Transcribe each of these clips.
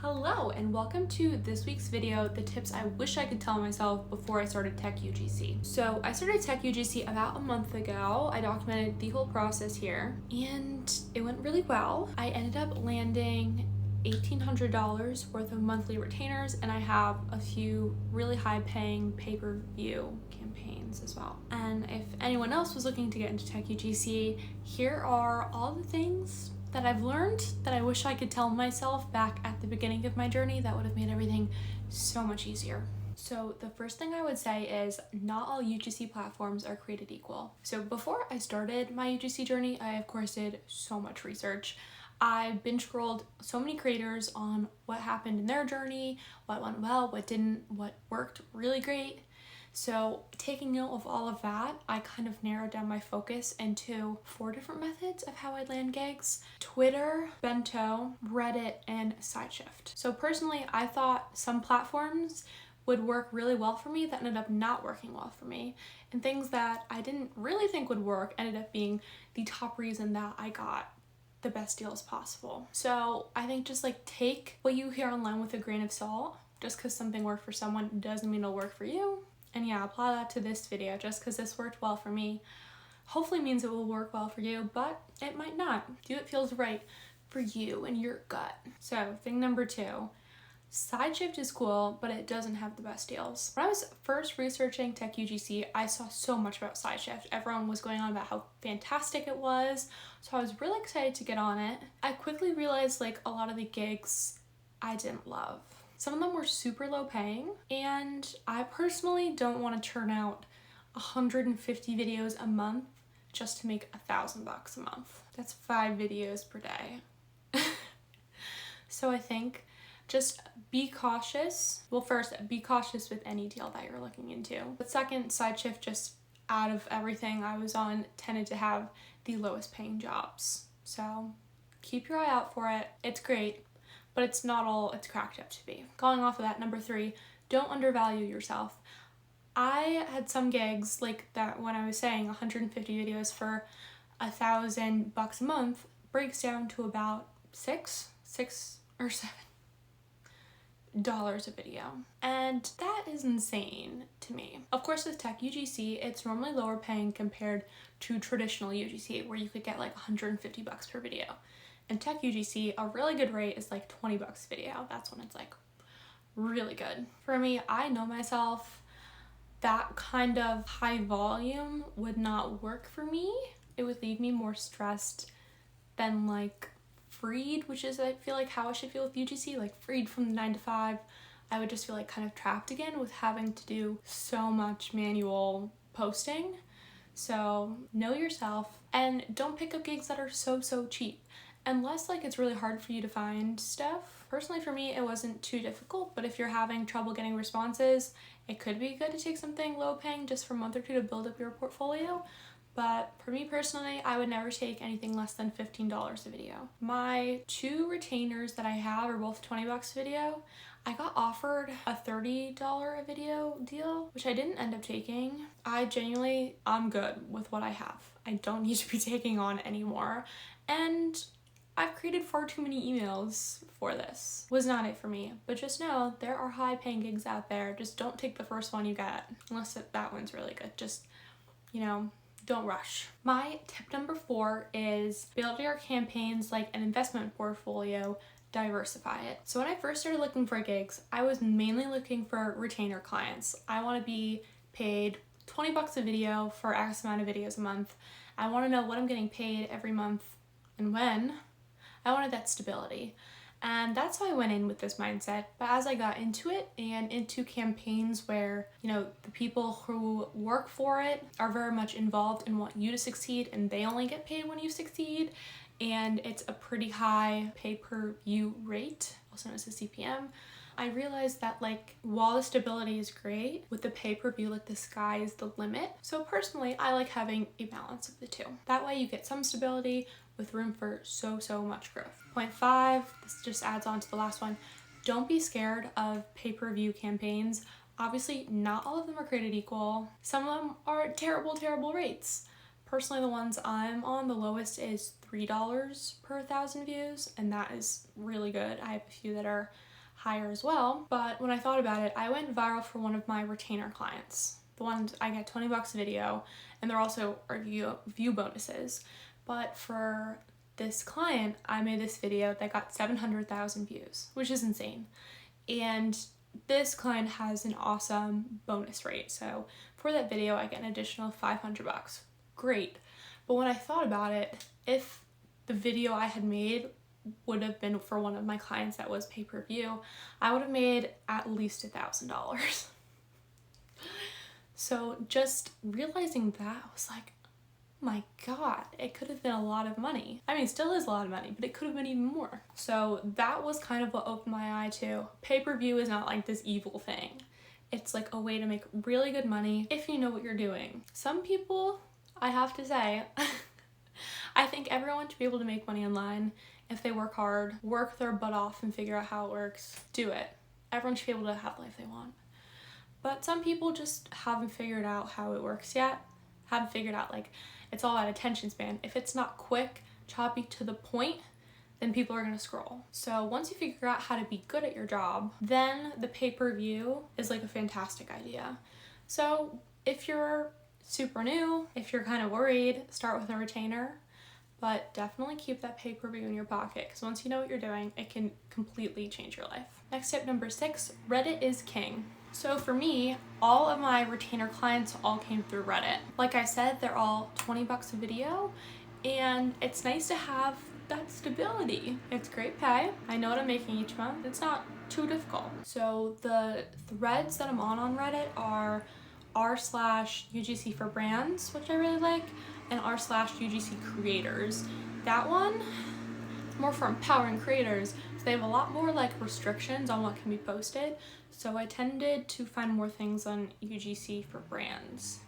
Hello and welcome to this week's video, the tips I wish I could tell myself before I started Tech UGC. So I started Tech UGC about a month ago. I documented the whole process here and it went really well. I ended up landing $1,800 worth of monthly retainers, and I have a few really high paying pay-per-view campaigns as well. And if anyone else was looking to get into Tech UGC, here are all the things that I've learned that I wish I could tell myself back at the beginning of my journey that would have made everything so much easier. So the first thing I would say is not all UGC platforms are created equal. So before I started my UGC journey, I of course did so much research. I binge scrolled so many creators on what happened in their journey, what went well, what didn't, what worked really great. So taking note of all of that, I kind of narrowed down my focus into 4 different methods of how I land gigs: Twitter, Bento, Reddit, and SideShift. So personally, I thought some platforms would work really well for me that ended up not working well for me. And things that I didn't really think would work ended up being the top reason that I got the best deals possible. So I think just take what you hear online with a grain of salt. Just because something worked for someone doesn't mean it'll work for you. And yeah, apply that to this video. Just because this worked well for me hopefully means it will work well for you, but it might not. Do what feels right for you and your gut. So thing number 2, SideShift is cool, but it doesn't have the best deals. When I was first researching Tech UGC, I saw so much about SideShift. Everyone was going on about how fantastic it was, so I was really excited to get on it. I quickly realized a lot of the gigs I didn't love. Some of them were super low paying, and I personally don't want to churn out 150 videos a month just to make $1,000 a month. That's 5 videos per day. So I think just be cautious. Well, first, be cautious with any deal that you're looking into. But second, SideShift, just out of everything I was on, tended to have the lowest paying jobs. So keep your eye out for it. It's great, but it's not all it's cracked up to be. Going off of that, number 3, don't undervalue yourself. I had some gigs like that when I was saying 150 videos for $1,000 a month breaks down to about $6 or $7 a video. And that is insane to me. Of course, with Tech UGC, it's normally lower paying compared to traditional UGC, where you could get $150 per video. In Tech UGC, a really good rate is $20 a video. That's when it's really good. For me, I know myself, that kind of high volume would not work for me. It would leave me more stressed than freed, which is I feel how I should feel with UGC, freed from the 9 to 5. I would just feel kind of trapped again with having to do so much manual posting. So know yourself and don't pick up gigs that are so cheap. Unless it's really hard for you to find stuff. Personally, for me, it wasn't too difficult, but if you're having trouble getting responses, it could be good to take something low paying just for a month or 2 to build up your portfolio. But for me personally, I would never take anything less than $15 a video. My 2 retainers that I have are both $20 a video. I got offered a $30 a video deal, which I didn't end up taking. I'm good with what I have. I don't need to be taking on anymore. And I've created far too many emails for this. Was not it for me. But just know there are high paying gigs out there. Just don't take the first one you get. Unless that one's really good. Just, don't rush. My tip number 4 is build your campaigns like an investment portfolio. Diversify it. So when I first started looking for gigs, I was mainly looking for retainer clients. I want to be paid $20 a video for X amount of videos a month. I want to know what I'm getting paid every month and when. I wanted that stability. And that's why I went in with this mindset. But as I got into it and into campaigns where, the people who work for it are very much involved and want you to succeed, and they only get paid when you succeed, and it's a pretty high pay-per-view rate, also known as a CPM, I realized that while the stability is great, with the pay-per-view, the sky is the limit. So personally, I like having a balance of the 2. That way you get some stability with room for so much growth. Point 5, this just adds on to the last one. Don't be scared of pay-per-view campaigns. Obviously, not all of them are created equal. Some of them are terrible rates. Personally, the ones I'm on, the lowest is $3 per 1,000 views, and that is really good. I have a few that are higher as well. But when I thought about it, I went viral for one of my retainer clients. The ones I get 20 bucks a video, and there also are view bonuses. But for this client, I made this video that got 700,000 views, which is insane. And this client has an awesome bonus rate. So for that video, I get an additional 500 bucks. Great. But when I thought about it, if the video I had made would have been for one of my clients that was pay-per-view, I would have made at least $1,000. So just realizing that, I was like, oh my God, it could have been a lot of money. I mean, it still is a lot of money, but it could have been even more. So that was kind of what opened my eye to pay-per-view is not like this evil thing. It's like a way to make really good money if you know what you're doing. Some people, I have to say, I think everyone should be able to make money online if they work hard, work their butt off and figure out how it works. Do it. Everyone should be able to have the life they want. But some people just haven't figured out how it works yet. Haven't figured out, like, it's all about attention span. If it's not quick, choppy, to the point, then people are gonna scroll. So once you figure out how to be good at your job, then the pay-per-view is like a fantastic idea. So if you're super new, if you're kind of worried, start with a retainer, but definitely keep that pay-per-view in your pocket, because once you know what you're doing, it can completely change your life. Next tip, number 6, Reddit is king. So for me, all of my retainer clients all came through Reddit. Like I said, they're all 20 bucks a video, and it's nice to have that stability. It's great pay. I know what I'm making each month. It's not too difficult. So the threads that I'm on Reddit are r/UGC for brands, which I really like, and r/UGC creators. That one, more for empowering creators, so they have a lot more like restrictions on what can be posted. So I tended to find more things on UGC for brands.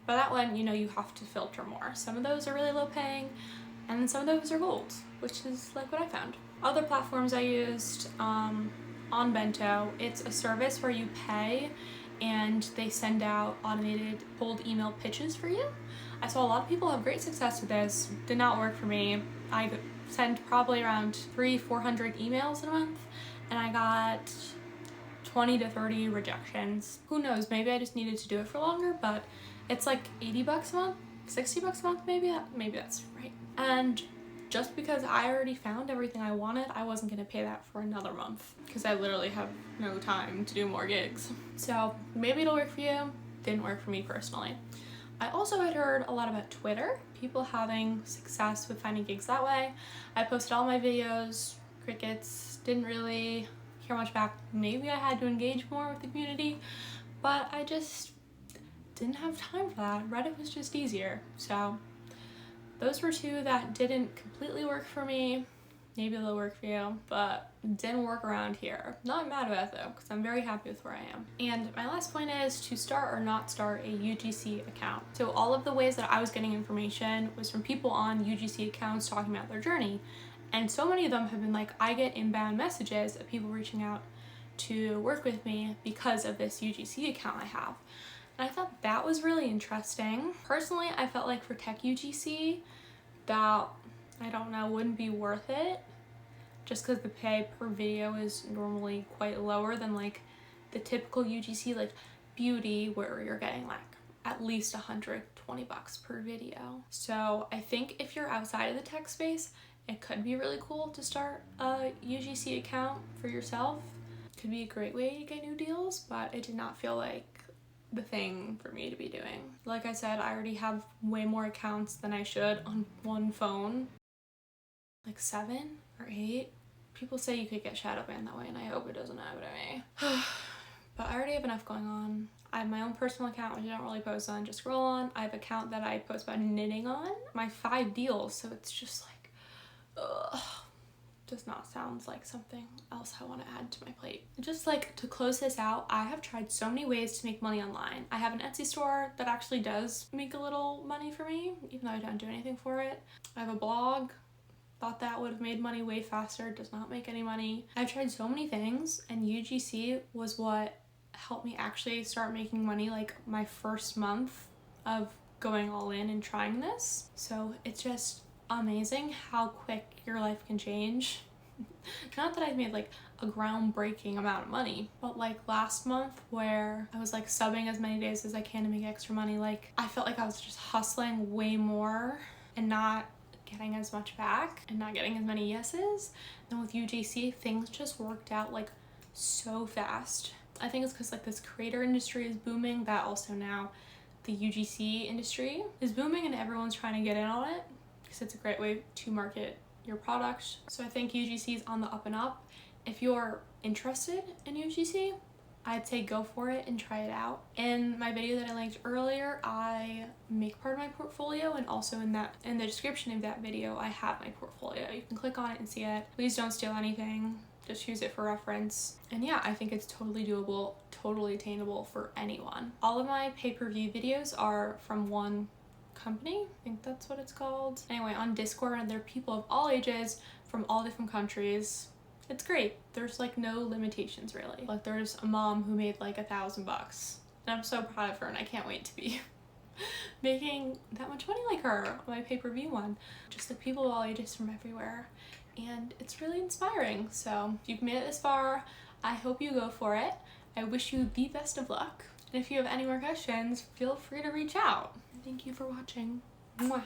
But that one, you know, you have to filter more. Some of those are really low paying, and then some of those are gold, which is like what I found. Other platforms I used, on Bento, it's a service where you pay and they send out automated cold email pitches for you. I saw a lot of people have great success with this. Did not work for me. I sent probably around 300-400 emails in a month, and I got 20 to 30 rejections. Who knows, maybe I just needed to do it for longer, but it's like 80 bucks a month, 60 bucks a month, maybe that's right. And just because I already found everything I wanted, I wasn't gonna pay that for another month because I literally have no time to do more gigs. So maybe it'll work for you. Didn't work for me personally. I also had heard a lot about Twitter, people having success with finding gigs that way. I posted all my videos, crickets, didn't really hear much back. Maybe I had to engage more with the community, but I just didn't have time for that. Reddit was just easier. So those were two that didn't completely work for me. Maybe they'll work for you, but didn't work around here. Not mad about it though, because I'm very happy with where I am. And my last point is to start or not start a UGC account. So all of the ways that I was getting information was from people on UGC accounts talking about their journey. And so many of them have been like, I get inbound messages of people reaching out to work with me because of this UGC account I have. And I thought that was really interesting. Personally, I felt like for Tech UGC, that, I don't know, wouldn't be worth it just because the pay per video is normally quite lower than like the typical UGC, like beauty, where you're getting like at least 120 bucks per video. So I think if you're outside of the tech space, it could be really cool to start a UGC account for yourself. Could be a great way to get new deals, but it did not feel like the thing for me to be doing. Like I said, I already have way more accounts than I should on one phone. Like 7 or 8. People say you could get shadow banned that way, and I hope it doesn't happen to me. But I already have enough going on. I have my own personal account, which I don't really post on, just scroll on. I have an account that I post about knitting on. My 5 deals, so it's just like, ugh. Does not sound like something else I want to add to my plate. Just like to close this out, I have tried so many ways to make money online. I have an Etsy store that actually does make a little money for me, even though I don't do anything for it. I have a blog. Thought that would have made money way faster. It does not make any money. I've tried so many things, and UGC was what helped me actually start making money like my first month of going all in and trying this. So it's just amazing how quick your life can change Not that I've made like a groundbreaking amount of money, but like last month where I was like subbing as many days as I can to make extra money, like I felt like I was just hustling way more and not getting as much back and not getting as many yeses. And with UGC, things just worked out like so fast. I think it's because like this creator industry is booming, that also now the UGC industry is booming and everyone's trying to get in on it because it's a great way to market your product. So I think UGC is on the up and up. If you're interested in UGC, I'd say go for it and try it out. In my video that I linked earlier, I make part of my portfolio, and also in the description of that video, I have my portfolio. You can click on it and see it. Please don't steal anything. Just use it for reference. And yeah, I think it's totally doable, totally attainable for anyone. All of my pay-per-view videos are from one company, I think that's what it's called. Anyway, on Discord, and there are people of all ages from all different countries. It's great. There's like no limitations really. Like there's a mom who made like $1,000 and I'm so proud of her and I can't wait to be making that much money like her on my pay-per-view one. Just like people of all ages from everywhere, and it's really inspiring. So if you've made it this far, I hope you go for it. I wish you the best of luck. And if you have any more questions, feel free to reach out. Thank you for watching. Mwah.